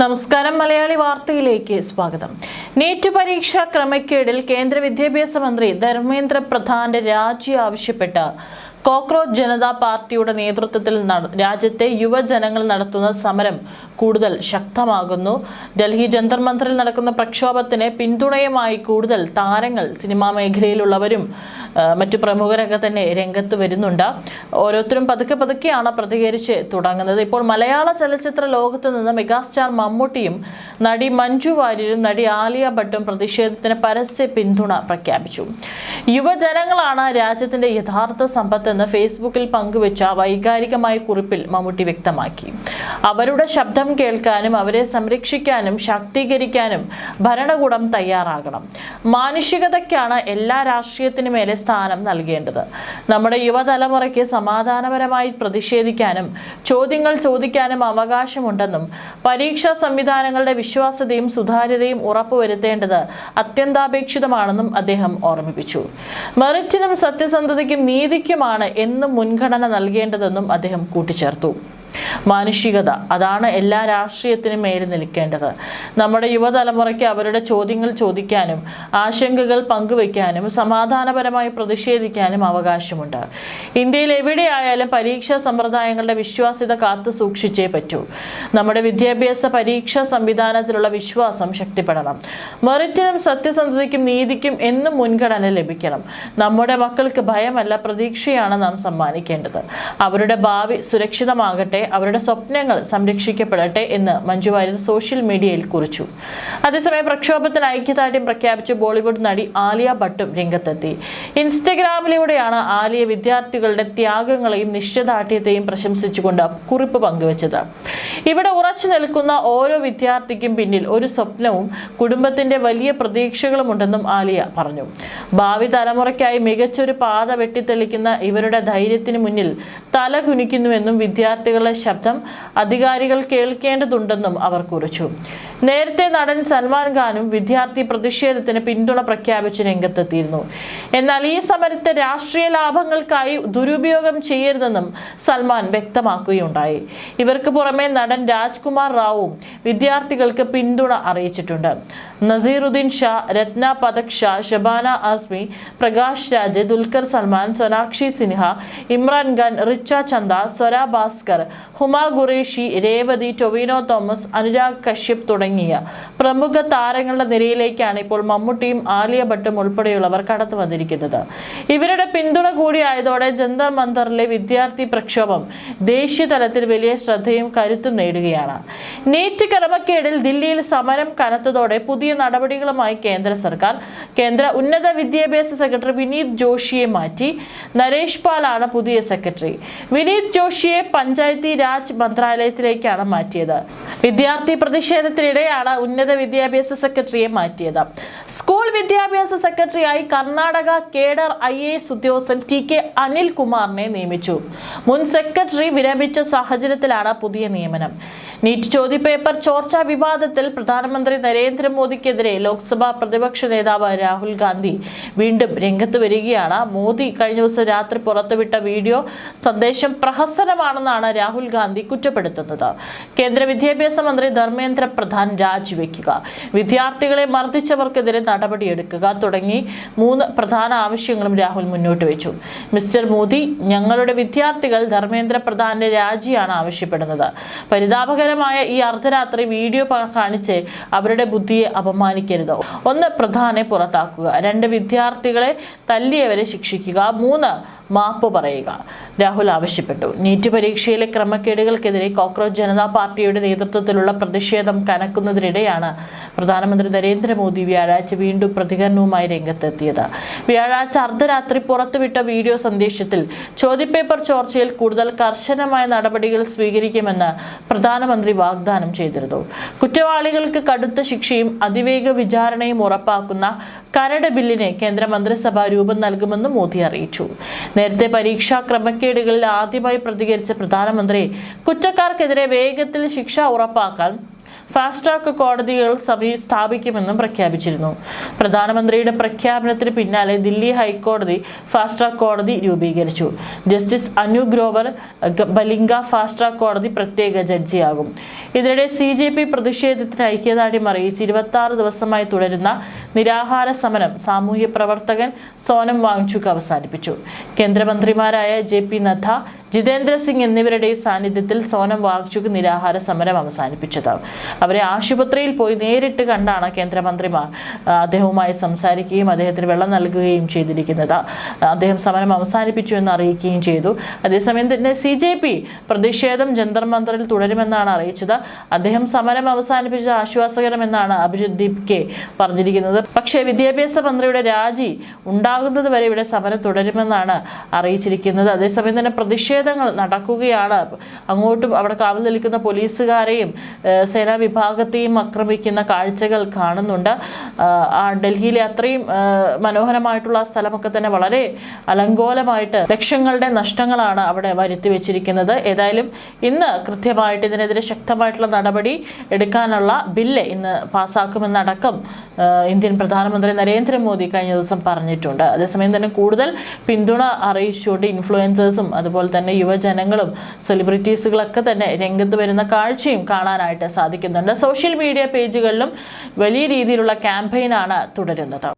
നമസ്കാരം മലയാളി വാർത്തയിലേക്ക് സ്വാഗതം. നീറ്റ് പരീക്ഷാ ക്രമക്കേടിൽ കേന്ദ്ര വിദ്യാഭ്യാസ മന്ത്രി ധർമ്മേന്ദ്ര പ്രധാന്റെ രാജി ആവശ്യപ്പെട്ട കോക്രോച്ച് ജനതാ പാർട്ടിയുടെ നേതൃത്വത്തിൽ രാജ്യത്തെ യുവജനങ്ങൾ നടത്തുന്ന സമരം കൂടുതൽ ശക്തമാകുന്നു. ഡൽഹി ജന്തർ മന്ദറിൽ നടക്കുന്ന പ്രക്ഷോഭത്തിന് പിന്തുണയുമായി കൂടുതൽ താരങ്ങൾ, സിനിമാ മേഖലയിലുള്ളവരും മറ്റു പ്രമുഖരൊക്കെ തന്നെ രംഗത്ത് വരുന്നുണ്ട്. ഓരോരുത്തരും പതുക്കെയാണ് പ്രതികരിച്ച് തുടങ്ങുന്നത്. ഇപ്പോൾ മലയാള ചലച്ചിത്ര ലോകത്ത് നിന്ന് മെഗാസ്റ്റാർ മമ്മൂട്ടിയും നടി മഞ്ജു വാര്യരും നടി ആലിയ ഭട്ടും പ്രതിഷേധത്തിന് പരസ്യ പിന്തുണ പ്രഖ്യാപിച്ചു. യുവജനങ്ങളാണ് രാജ്യത്തിന്റെ യഥാർത്ഥ സമ്പത്തെന്ന് ഫേസ്ബുക്കിൽ പങ്കുവച്ച വൈകാരികമായ കുറിപ്പിൽ മമ്മൂട്ടി വ്യക്തമാക്കി. അവരുടെ ശബ്ദം കേൾക്കാനും അവരെ സംരക്ഷിക്കാനും ശാക്തീകരിക്കാനും ഭരണകൂടം തയ്യാറാകണം. മാനുഷികതയ്ക്കാണ് എല്ലാ രാഷ്ട്രീയത്തിനു മേലെ സ്ഥാനം നൽകേണ്ടത്. നമ്മുടെ യുവതലമുറയ്ക്ക് സമാധാനപരമായി പ്രതിഷേധിക്കാനും ചോദ്യങ്ങൾ ചോദിക്കാനും അവകാശമുണ്ടെന്നും പരീക്ഷാ സംവിധാനങ്ങളുടെ വിശ്വാസ്യതയും സുതാര്യതയും ഉറപ്പുവരുത്തേണ്ടത് അത്യന്താപേക്ഷിതമാണെന്നും അദ്ദേഹം ഓർമ്മിപ്പിച്ചു. മെറിറ്റിനും സത്യസന്ധതയ്ക്കും നീതിക്കുമാണ് എന്നും മുൻഗണന നൽകേണ്ടതെന്നും അദ്ദേഹം കൂട്ടിച്ചേർത്തു. മാനുഷികത, അതാണ് എല്ലാ രാഷ്ട്രീയത്തിനും മേൽ നിൽക്കേണ്ടത്. നമ്മുടെ യുവതലമുറയ്ക്ക് അവരുടെ ചോദ്യങ്ങൾ ചോദിക്കാനും ആശങ്കകൾ പങ്കുവയ്ക്കാനും സമാധാനപരമായി പ്രതിഷേധിക്കാനും അവകാശമുണ്ട്. ഇന്ത്യയിൽ എവിടെയായാലും പരീക്ഷാ സമ്പ്രദായങ്ങളുടെ വിശ്വാസ്യത കാത്തു സൂക്ഷിച്ചേ പറ്റൂ. നമ്മുടെ വിദ്യാഭ്യാസ പരീക്ഷാ സംവിധാനത്തിലുള്ള വിശ്വാസം ശക്തിപ്പെടണം. മെറിറ്റിനും സത്യസന്ധതയ്ക്കും നീതിക്കും എന്നും മുൻഗണന ലഭിക്കണം. നമ്മുടെ മക്കൾക്ക് ഭയമല്ല, പ്രതീക്ഷയാണ് നാം സമ്മാനിക്കേണ്ടത്. അവരുടെ ഭാവി സുരക്ഷിതമാകട്ടെ, അവരുടെ സ്വപ്നങ്ങൾ സംരക്ഷിക്കപ്പെടട്ടെ എന്ന് മഞ്ജു വാര്യർ സോഷ്യൽ മീഡിയയിൽ കുറിച്ചു. അതേസമയം പ്രക്ഷോഭത്തിന് ഐക്യദാർഢ്യം പ്രഖ്യാപിച്ച് ബോളിവുഡ് നടി ആലിയ ഭട്ടും രംഗത്തെത്തി. ഇൻസ്റ്റഗ്രാമിലൂടെയാണ് ആലിയ വിദ്യാർത്ഥികളുടെ ത്യാഗങ്ങളെയും നിശ്ചയദാർഢ്യത്തെയും പ്രശംസിച്ചുകൊണ്ട് കുറിപ്പ് പങ്കുവച്ചത്. ഇവിടെ ഉറച്ചു നിൽക്കുന്ന ഓരോ വിദ്യാർത്ഥിക്കും പിന്നിൽ ഒരു സ്വപ്നവും കുടുംബത്തിന്റെ വലിയ പ്രതീക്ഷകളുമുണ്ടെന്നും ആലിയ പറഞ്ഞു. ഭാവി തലമുറയ്ക്കായി മികച്ചൊരു പാത വെട്ടിത്തെളിക്കുന്ന ഇവരുടെ ധൈര്യത്തിന് മുന്നിൽ തല കുനിക്കുന്നുവെന്നും വിദ്യാർത്ഥികളുടെ ശബ്ദം അധികാരികൾ കേൾക്കേണ്ടതുണ്ടെന്നും അവർ കുറിച്ചു. നേരത്തെ നടൻ സൽമാൻ ഖാനും വിദ്യാർത്ഥി പ്രതിഷേധത്തിന് പിന്തുണ പ്രഖ്യാപിച്ച് രംഗത്തെത്തിയിരുന്നു. എന്നാൽ ഈ സമരത്തെ രാഷ്ട്രീയ ലാഭങ്ങൾക്കായി ദുരുപയോഗം ചെയ്യരുതെന്നും സൽമാൻ വ്യക്തമാക്കുകയുണ്ടായി. ഇവർക്ക് പുറമെ നടൻ രാജ്കുമാർ റാവുവും വിദ്യാർത്ഥികൾക്ക് പിന്തുണ അറിയിച്ചിട്ടുണ്ട്. നസീറുദ്ദീൻ ഷാ, രത്ന പഥക് ഷാ, ഷബാന ആസ്മി, പ്രകാശ് രാജ്, ദുൽഖർ സൽമാൻ, സോനാക്ഷി സിൻഹ, ഇമ്രാൻ ഖാൻ, റിച്ച ചന്ദ, സ്വര ഭാസ്കർ, ഹുമാ ഖുറേഷി, രേവതി, ടൊവിനോ തോമസ്, അനുരാഗ് കശ്യപ് തുടങ്ങിയ പ്രമുഖ താരങ്ങളുടെ നിരയിലേക്കാണ് ഇപ്പോൾ മമ്മൂട്ടിയും ആലിയ ഭട്ടും ഉൾപ്പെടെയുള്ളവർ കടന്നു വന്നിരിക്കുന്നത്. ഇവരുടെ പിന്തുണ കൂടിയായതോടെ ജന്തർ മന്ദറിലെ വിദ്യാർത്ഥി പ്രക്ഷോഭം ദേശീയ തലത്തിൽ വലിയ ശ്രദ്ധയും കരുത്തും നേടുകയാണ്. നീറ്റ് ക്രമക്കേടിൽ ദില്ലിയിൽ സമരം കനത്തതോടെ പുതിയ നടപടികളുമായി കേന്ദ്ര സർക്കാർ. കേന്ദ്ര ഉന്നത വിദ്യാഭ്യാസ സെക്രട്ടറി വിനീത് ജോഷിയെ മാറ്റി. നരേഷ് പാലാണ് പുതിയ സെക്രട്ടറി. വിനീത് ജോഷിയെ പഞ്ചായത്തി രാജ് മന്ത്രാലയത്തിലേക്കാണ് മാറ്റിയത്. വിദ്യാർത്ഥി പ്രതിഷേധത്തിനിടെയാണ് ഉന്നത വിദ്യാഭ്യാസ സെക്രട്ടറിയെ മാറ്റിയത്. സ്കൂൾ വിദ്യാഭ്യാസ സെക്രട്ടറിയായി കർണാടക കേഡർ IAS ഉദ്യോഗസ്ഥൻ TK അനിൽ കുമാറിനെ നിയമിച്ചു. മുൻ സെക്രട്ടറി വിരമിച്ച സാഹചര്യത്തിലാണ് പുതിയ നിയമനം. നീറ്റ് ചോദ്യപേപ്പർ ചോർച്ചാ വിവാദത്തിൽ പ്രധാനമന്ത്രി നരേന്ദ്രമോദിക്കെതിരെ ലോക്സഭാ പ്രതിപക്ഷ നേതാവ് രാഹുൽ ഗാന്ധി വീണ്ടും രംഗത്ത് വരികയാണ്. മോദി കഴിഞ്ഞ ദിവസം രാത്രി പുറത്തുവിട്ട വീഡിയോ സന്ദേശം പ്രഹസനമാണെന്നാണ് രാഹുൽ ഗാന്ധി കുറ്റപ്പെടുത്തുന്നത്. കേന്ദ്ര വിദ്യാഭ്യാസ മന്ത്രി ധർമ്മേന്ദ്ര പ്രധാൻ രാജിവെക്കുക, വിദ്യാർത്ഥികളെ മർദ്ദിച്ചവർക്കെതിരെ നടപടിയെടുക്കുക തുടങ്ങി 3 പ്രധാന ആവശ്യങ്ങളും രാഹുൽ മുന്നോട്ട് വെച്ചു. മിസ്റ്റർ മോദി, ഞങ്ങളുടെ വിദ്യാർത്ഥികൾ ധർമ്മേന്ദ്ര പ്രധാന്റെ രാജിയാണ് ആവശ്യപ്പെടുന്നത്. പരിതാപകരമായ ഈ അർദ്ധരാത്രി വീഡിയോ കാണിച്ച് അവരുടെ ബുദ്ധിയെ അപമാനിക്കരുത്. 1. പ്രധാനെ പുറത്താക്കുക. 2. വിദ്യാർത്ഥികളെ തല്ലിയവരെ ശിക്ഷിക്കുക. 3. മാപ്പ് പറയുക, രാഹുൽ ആവശ്യപ്പെട്ടു. നീറ്റ് പരീക്ഷയിലെ ക്രമക്കേടുകൾക്കെതിരെ കോക്രോച്ച് ജനതാ പാർട്ടിയുടെ നേതൃത്വത്തിലുള്ള പ്രതിഷേധം കനക്കുന്നതിനിടെയാണ് പ്രധാനമന്ത്രി നരേന്ദ്രമോദി വ്യാഴാഴ്ച വീണ്ടും പ്രതികരണവുമായി രംഗത്തെത്തിയത്. വ്യാഴാഴ്ച അർദ്ധരാത്രി പുറത്തുവിട്ട വീഡിയോ സന്ദേശത്തിൽ ചോദ്യപേപ്പർ ചോർച്ചയിൽ കൂടുതൽ കർശനമായ നടപടികൾ സ്വീകരിക്കുമെന്ന് പ്രധാനമന്ത്രി വാഗ്ദാനം ചെയ്തിരുന്നു. കുറ്റവാളികൾക്ക് കടുത്ത ശിക്ഷയും അതിവേഗ വിചാരണയും ഉറപ്പാക്കുന്ന കരട് ബില്ലിന് കേന്ദ്ര മന്ത്രിസഭ രൂപം നൽകുമെന്നും മോദി അറിയിച്ചു. നേരത്തെ പരീക്ഷാ ക്രമക്കേടുകളിൽ ആദ്യമായി പ്രതികരിച്ച പ്രധാനമന്ത്രി കുറ്റക്കാർക്കെതിരെ വേഗത്തിൽ ശിക്ഷ ഉറപ്പാക്കാൻ ഫാസ്റ്റ് ട്രാക്ക് കോടതികൾ സ്ഥാപിക്കുമെന്നും പ്രഖ്യാപിച്ചിരുന്നു. പ്രധാനമന്ത്രിയുടെ പ്രഖ്യാപനത്തിന് പിന്നാലെ ദില്ലി ഹൈക്കോടതി ഫാസ്റ്റ് ട്രാക്ക് കോടതി രൂപീകരിച്ചു. ജസ്റ്റിസ് അനു ഗ്രോവർ ബലിംഗ ഫാസ്റ്റ് ട്രാക്ക് കോടതി പ്രത്യേക ജഡ്ജിയാകും. ഇതിനിടെ CJP പ്രതിഷേധത്തിന് ഐക്യദാർഢ്യം അറിയിച്ച് 26 ദിവസമായി തുടരുന്ന നിരാഹാര സമരം സാമൂഹ്യ പ്രവർത്തകൻ സോനം വാങ്ചുക് അവസാനിപ്പിച്ചു. കേന്ദ്രമന്ത്രിമാരായ JP നദ്ദ, ജിതേന്ദ്ര സിംഗ് എന്നിവരുടെ സാന്നിധ്യത്തിൽ സോനം വാങ്ചുക് നിരാഹാര സമരം അവസാനിപ്പിച്ചത്. അവരെ ആശുപത്രിയിൽ പോയി നേരിട്ട് കണ്ടാണ് കേന്ദ്രമന്ത്രിമാർ അദ്ദേഹവുമായി സംസാരിക്കുകയും അദ്ദേഹത്തിന് വെള്ളം നൽകുകയും ചെയ്തിരിക്കുന്നത്. അദ്ദേഹം സമരം അവസാനിപ്പിച്ചു എന്ന് അറിയിക്കുകയും ചെയ്തു. അതേസമയം തന്നെ CJP പ്രതിഷേധം ജന്തർ മന്ദറിൽ തുടരുമെന്നാണ് അറിയിച്ചത്. അദ്ദേഹം സമരം അവസാനിപ്പിച്ചത് ആശ്വാസകരമെന്നാണ് അഭിജിത് ദീപ് കെ പറഞ്ഞിരിക്കുന്നത്. പക്ഷേ വിദ്യാഭ്യാസ മന്ത്രിയുടെ രാജി ഉണ്ടാകുന്നത് വരെ ഇവിടെ സമരം തുടരുമെന്നാണ് അറിയിച്ചിരിക്കുന്നത്. അതേസമയം തന്നെ പ്രതിഷേധങ്ങൾ നടക്കുകയാണ്. അങ്ങോട്ടും അവിടെ കാവൽ നിൽക്കുന്ന പോലീസുകാരെയും സേനാ വിഭാഗത്തെയും ആക്രമിക്കുന്ന കാഴ്ചകൾ കാണുന്നുണ്ട്. ഡൽഹിയിലെ അത്രയും മനോഹരമായിട്ടുള്ള സ്ഥലമൊക്കെ തന്നെ വളരെ അലങ്കോലമായിട്ട് ലക്ഷങ്ങളുടെ നഷ്ടങ്ങളാണ് അവിടെ വരുത്തി വെച്ചിരിക്കുന്നത്. ഏതായാലും ഇന്ന് കൃത്യമായിട്ട് ഇതിനെതിരെ ശക്തമായിട്ടുള്ള നടപടി എടുക്കാനുള്ള ബില്ല് ഇന്ന് പാസ്സാക്കുമെന്നടക്കം ഇന്ത്യൻ പ്രധാനമന്ത്രി നരേന്ദ്രമോദി കഴിഞ്ഞ ദിവസം പറഞ്ഞിട്ടുണ്ട്. അതേസമയം തന്നെ കൂടുതൽ പിന്തുണ അറിയിച്ചുകൊണ്ട് ഇൻഫ്ലുവൻസേഴ്സും അതുപോലെ തന്നെ യുവജനങ്ങളും സെലിബ്രിറ്റീസുകളൊക്കെ തന്നെ രംഗത്ത് വരുന്ന കാഴ്ചയും കാണാനായിട്ട് സാധിക്കുന്നുണ്ട്. സോഷ്യൽ മീഡിയ പേജുകളിലും വലിയ രീതിയിലുള്ള ക്യാമ്പയിനാണ് തുടരുന്നത്.